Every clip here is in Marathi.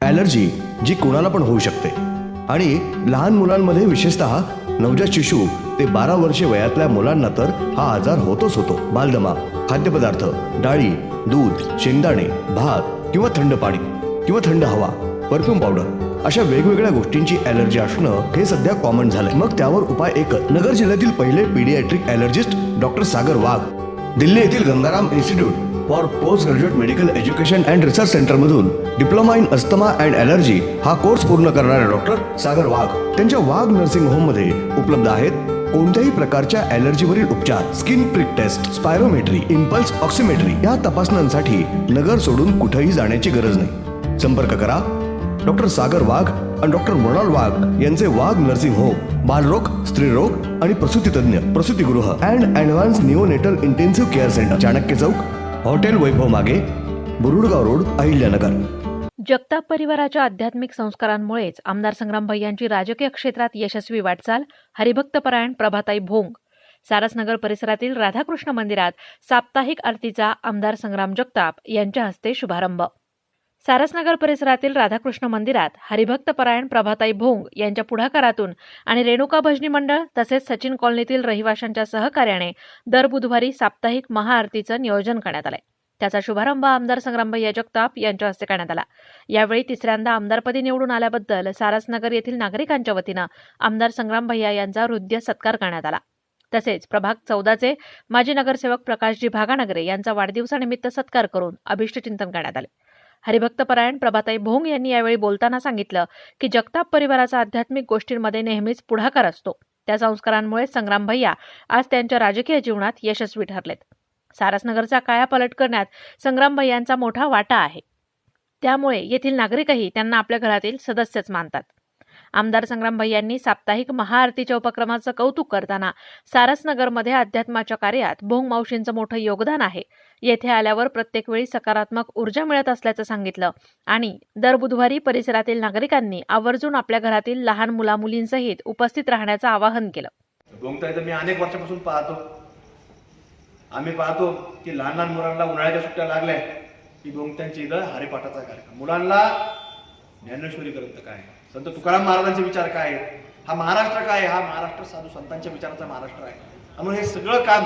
ॲलर्जी जी कोणाला पण होऊ शकते आणि लहान मुलांमध्ये विशेषतः नवजात शिशु ते 12 वर्षे वयातल्या मुलांना तर हा आजार होतोच होतो. बालदमा, खाद्यपदार्थ, डाळी, दूध, शेंगदाणे, भात किंवा थंड पाणी किंवा थंड हवा, परफ्यूम पावडर अशा वेगवेगळ्या गोष्टींची ॲलर्जी असणं हे सध्या कॉमन झालंय. मग त्यावर उपाय एकच. नगर जिल्ह्यातील पहिले pediatric allergist doctor Sagar Wagh Delhi येथील Gangaram institute for post graduate medical education and research सेंटरमधून diploma in asthma and allergy हा कोर्स पूर्ण करणारे डॉक्टर सागर वाघ त्यांच्या वाघ नर्सिंग होममध्ये उपलब्ध आहेत कोणत्याही प्रकारच्या ॲलर्जीवरील उपचार, skin prick test, spirometry, impulse oximetry या तपासण्यांसाठी नगर सोडून कुठेही जाण्याची गरज नाही. संपर्क करा डॉक्टर सागर वाघ आणि डॉक्टर मृणाल वाघ यांचे वाघ नर्सिंग होम, बालरोग, स्त्रीरोग आणि प्रसूती तज्ञ, प्रसूतीगृह and advance neonatal intensive care centre, Chanakya Chowk, hotel Vaibhav मागे, बुरुडगाव रोड, अहिल्यानगर. जगताप परिवाराच्या आध्यात्मिक संस्कारांमुळेच आमदार संग्राम भैयांची राजकीय क्षेत्रात यशस्वी वाटचाल. हरिभक्तपरायण प्रभाताई भोंग. सारसनगर परिसरातील राधाकृष्ण मंदिरात साप्ताहिक आरतीचा आमदार संग्राम जगताप यांच्या हस्ते शुभारंभ. सारसनगर परिसरातील राधाकृष्ण मंदिरात हरिभक्तपरायण प्रभाताई भोंग यांच्या पुढाकारातून आणि रेणुका भजनी मंडळ तसेच सचिन कॉलनीतील रहिवाशांच्या सहकार्याने दर बुधवारी साप्ताहिक महाआरतीचं नियोजन करण्यात आलंय. त्याचा शुभारंभ आमदार संग्राम भैया जगताप यांच्या हस्ते करण्यात आला. यावेळी तिसऱ्यांदा आमदारपदी निवडून आल्याबद्दल सारसनगर येथील नागरिकांच्या वतीनं आमदार संग्राम भैया यांचा हृदय सत्कार करण्यात आला. तसेच प्रभाग 14चे माजी नगरसेवक प्रकाशजी भागानगरे यांचा वाढदिवसानिमित्त सत्कार करून अभिष्टचिंतन करण्यात आले. हरिभक्तपरायण प्रभाताई भोंग यांनी यावेळी बोलताना सांगितलं की जगताप परिवाराचा आध्यात्मिक गोष्टींमध्ये नेहमीच पुढाकार असतो. त्या संस्कारांमुळे संग्राम भैया आज त्यांच्या राजकीय जीवनात यशस्वी ठरलेत. सारसनगरचा कायापालट करण्यात संग्राम भैयांचा मोठा वाटा आहे. त्यामुळे येथील नागरिकही त्यांना आपल्या घरातील सदस्यच मानतात. आमदार संग्राम भैयांनी साप्ताहिक महाआरतीच्या उपक्रमाचं कौतुक करताना सारसनगरमध्ये अध्यात्माच्या कार्यात भोंग मावशींचं मोठं योगदान आहे. येथे आल्यावर प्रत्येक वेळी सकारात्मक ऊर्जा मिळत असल्याचं सांगितलं आणि दर बुधवारी परिसरातील नागरिकांनी आवर्जून आपल्या घरातील लहान मुलामुलींसहित उपस्थित राहण्याचं आवाहन केलं. भोंगताई तर मी अनेक वर्षापासून पाहतो. आम्ही पाहतो की लहान लहान मुलांना उन्हाळ्याच्या सुट्ट्या लागल्या की भोंगत्यांची इथं हरिपाठाचा कार्यक्रम, मुलांना ज्ञानेश्वरी ग्रंथ काय, संत तुकाराम महाराजांचे विचार काय आहेत, हा महाराष्ट्र काय आहे, हा महाराष्ट्र साधू संतांच्या विचाराचा महाराष्ट्र आहे. त्यामुळे हे सगळं काम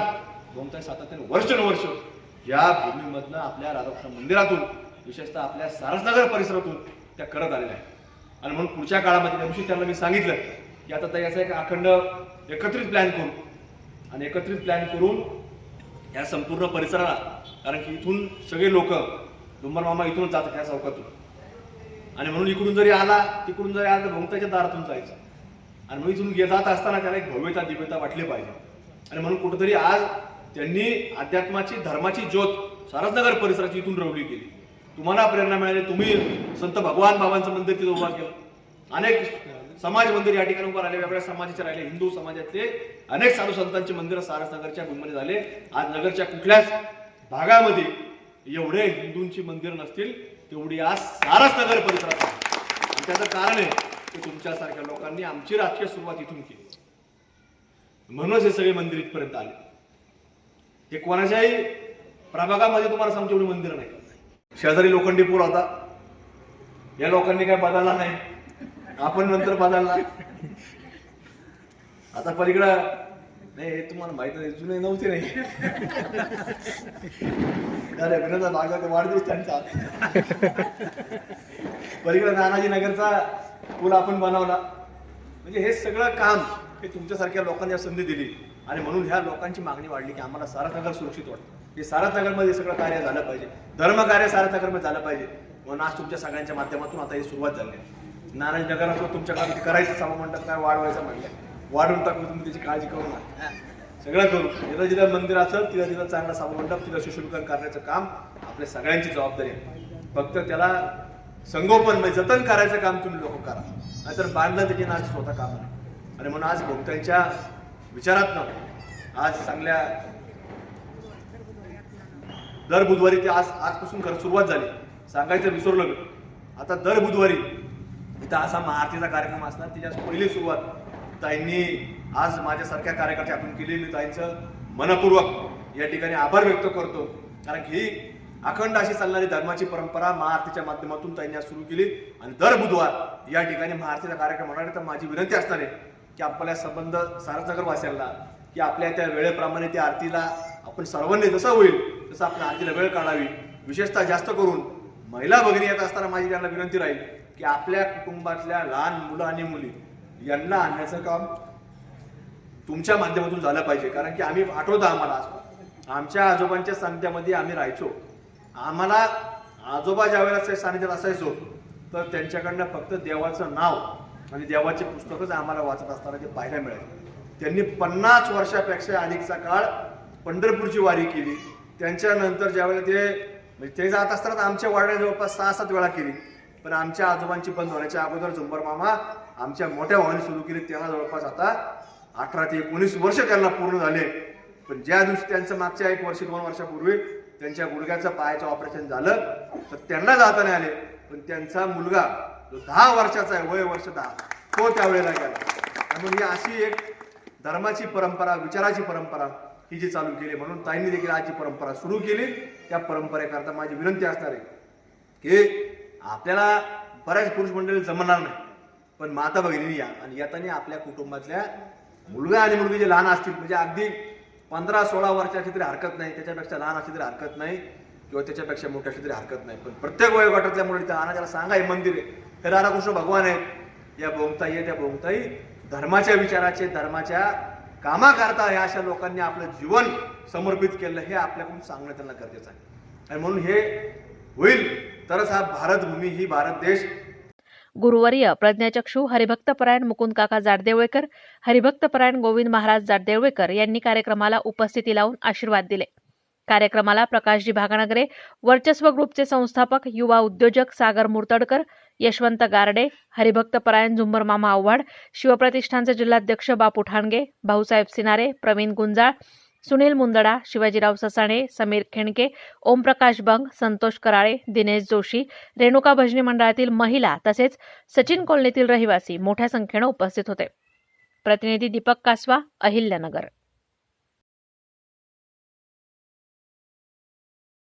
भोंगताई सातत्याने वर्षानुवर्ष या भूमीमधनं आपल्या राधाकृष्ण मंदिरातून विशेषतः आपल्या सारसनगर परिसरातून त्या करत आलेल्या आहेत. आणि म्हणून पुढच्या काळामध्ये त्या दिवशी त्यांना मी सांगितलं की आता याचा एक अखंड एकत्रित प्लॅन करू आणि एकत्रित प्लॅन करून या संपूर्ण परिसराला, कारण की इथून सगळे लोक डुंबर मामा इथूनच जातात ह्या चौकातून, आणि म्हणून इकडून जरी आला तिकडून जरी आला तर भोंगताईच्या दारातून जायचं, आणि म्हणून इथून जात असताना त्याला एक भव्यता दिव्यता वाटली पाहिजे. आणि म्हणून कुठेतरी आज त्यांनी अध्यात्माची धर्माची ज्योत सारसनगर परिसराची इथून रवली गेली. तुम्हाला प्रेरणा मिळाली. तुम्ही संत भगवान बाबांचं मंदिर तिथं उभा केलं. अनेक समाज मंदिर या ठिकाणी उभं राहिले, वेगवेगळ्या समाजाचे राहिले, हिंदू समाजातले अनेक साधू संतांचे मंदिर सारसनगरच्या भूमीमध्ये झाले. आज नगरच्या कुठल्याच भागामध्ये एवढे हिंदूंची मंदिर नसतील तेवढी आज सारसनगर परिसरात आहे. त्याचं कारण आहे की तुमच्यासारख्या लोकांनी आमची राजकीय सुरुवात इथून केली, म्हणूनच हे सगळे मंदिर इथपर्यंत आले. हे कोणाच्याही प्रभागामध्ये तुम्हाला सांगतो एवढी मंदिर नाही. शेजारी लोखंडी पूल होता, या लोकांनी काय बदलला नाही, आपण नंतर बदलला. आता पलीकडं नाही, हे तुम्हाला माहित नाही, जुने नव्हते नाही. अरे विनोदा भागाचा वाढदिवस त्यांचा. पलीकडे नानाजी नगरचा पूल आपण बनवला. म्हणजे हे सगळं काम हे तुमच्यासारख्या लोकांनी संधी दिली, आणि म्हणून ह्या लोकांची मागणी वाढली की आम्हाला सारसनगर सुरक्षित वाटतं. हे सारसनगरमध्ये सगळं कार्य झालं पाहिजे, धर्मकार्य सारसनगरमध्ये झालं पाहिजे. म्हणून आज तुमच्या सगळ्यांच्या माध्यमातून आता ही सुरुवात झाली. नारायण नगरात तुमच्या काळात करायचं सभा म्हणतात काय वाढवायचं म्हणलं, वाढवून टाकून तुम्ही त्याची काळजी करू नका, सगळं करू. जिथं जिथं मंदिर असेल तिथं तिथं चांगला सभा मंडप, तिथं सुशोभीकरण करण्याचं काम आपल्या सगळ्यांची जबाबदारी आहे. फक्त त्याला संगोपन म्हणजे जतन करायचं काम तुम्ही लोक करा, नाहीतर बांधलं त्याची नाच स्वतः काम आहे. आणि म्हणून आज भोंगताईच्या विचारातनं आज चांगल्या दर बुधवारी ते आजपासून खरं सुरुवात झाली. सांगायचं विसरलो मी. आता दर बुधवारी इथं असा महाआरतीचा कार्यक्रम असणार. त्याच्या पहिली सुरुवात ताईंनी आज माझ्यासारख्या कार्यकर्त्या हातून केली. मी ताईंचं मनपूर्वक या ठिकाणी आभार व्यक्त करतो, कारण की अखंड अशी चालणारी धर्माची परंपरा महाआरतीच्या माध्यमातून त्यांनी आज सुरू केली आणि दर बुधवार या ठिकाणी महाआरतीचा कार्यक्रम होणार आहे. तर माझी विनंती असणार आहे की आपल्या संबंध सारसनगर वासियांना की आपल्या त्या वेळेप्रमाणे त्या आरतीला आपण सर्वांनी जसं होईल तसं आपण आरतीला वेळ काढावी. विशेषतः जास्त करून महिला भगिनी येत असताना माझी त्यांना विनंती राहील की आपल्या कुटुंबातल्या लहान मुलं आणि मुली यांना आणण्याचं काम तुमच्या माध्यमातून झालं पाहिजे. कारण की आम्ही आठवतं आम्हाला आमच्या आजोबांच्या सानिध्यामध्ये आम्ही राहायचो. आम्हाला आजोबा ज्यावेळेला सानिध्यात असायचो तर त्यांच्याकडनं फक्त देवाचं नाव आणि देवाचे पुस्तकच आम्हाला वाचत असताना ते पाहायला मिळाले. त्यांनी 50 वर्षापेक्षा अधिकचा काळ पंढरपूरची वारी केली. त्यांच्यानंतर ज्यावेळेला ते जात असताना आमच्या वाड्याने जवळपास 6-7 वेळा केली. पण आमच्या आजोबांची बंद होण्याच्या अगोदर झुंबर मामा आमच्या मोठ्या भावाने सुरू केली. त्यांना जवळपास आता 18 ते 19 वर्ष त्यांना पूर्ण झाले. पण ज्या दिवशी त्यांचं मागच्या 1 वर्ष 2 वर्षापूर्वी त्यांच्या गुडघ्याचं पायाचं ऑपरेशन झालं तर त्यांना जाता नाही आले. पण त्यांचा मुलगा जो 10 वर्षाचा आहे, वय वर्ष 10, तो त्यावेळेला गेला. त्यामुळे ही अशी एक धर्माची परंपरा, विचाराची परंपरा ही जी चालू केली. म्हणून ताईंनी देखील आजची परंपरा सुरू केली. त्या परंपरेकरता माझी विनंती असणार आहे की आपल्याला बऱ्याच पुरुष मंडळी जमणार नाही, पण माता भगिनी या आणि येताना आपल्या कुटुंबातल्या मुलगा आणि मुलगी जे लहान असतील, म्हणजे अगदी 15-16 वर्षाची तरी हरकत नाही, त्याच्यापेक्षा लहान असली तरी हरकत नाही किंवा त्याच्यापेक्षा मोठी असली तरी हरकत नाही, पण प्रत्येक वयोगटातल्या मुलीचा आणा, त्याला सांगा हे मंदिर आहे, हे राधाकृष्ण भगवान आहेत, या भोंगताई आहे, त्या भोंगताई धर्माच्या विचाराचे, धर्माच्या कामाकरता ह्या अशा लोकांनी आपलं जीवन समर्पित केलं, हे आपल्याकडून सांगणं त्यांना गरजेचं आहे. आणि म्हणून हे होईल तरच हा भारतभूमी, ही भारत देश. गुरुवर्य प्रज्ञाचक्षू हरिभक्तपरायण मुकुंद काका जाडदेवळेकर, हरिभक्तपरायण गोविंद महाराज जाडदेवळेकर यांनी कार्यक्रमाला उपस्थिती लावून आशीर्वाद दिले. कार्यक्रमाला प्रकाशजी भागनगरे, वर्चस्व ग्रुपचे संस्थापक, युवा उद्योजक सागर मुर्तडकर, यशवंत गारडे, हरिभक्तपरायण झुंबर मामा आव्हाड, शिवप्रतिष्ठानचे जिल्हाध्यक्ष बापू ठाणगे, भाऊसाहेब सिनारे, प्रवीण गुंजाळ, सुनील मुंदडा, शिवाजीराव ससाणे, समीर खेणके, ओमप्रकाश बंग, संतोष कराळे, दिनेश जोशी, रेणुका भजनी मंडळातील महिला तसेच सचिन कॉलनीतील रहिवासी मोठ्या संख्येनं उपस्थित होते. प्रतिनिधी दीपक कासवा, अहिल्यानगर.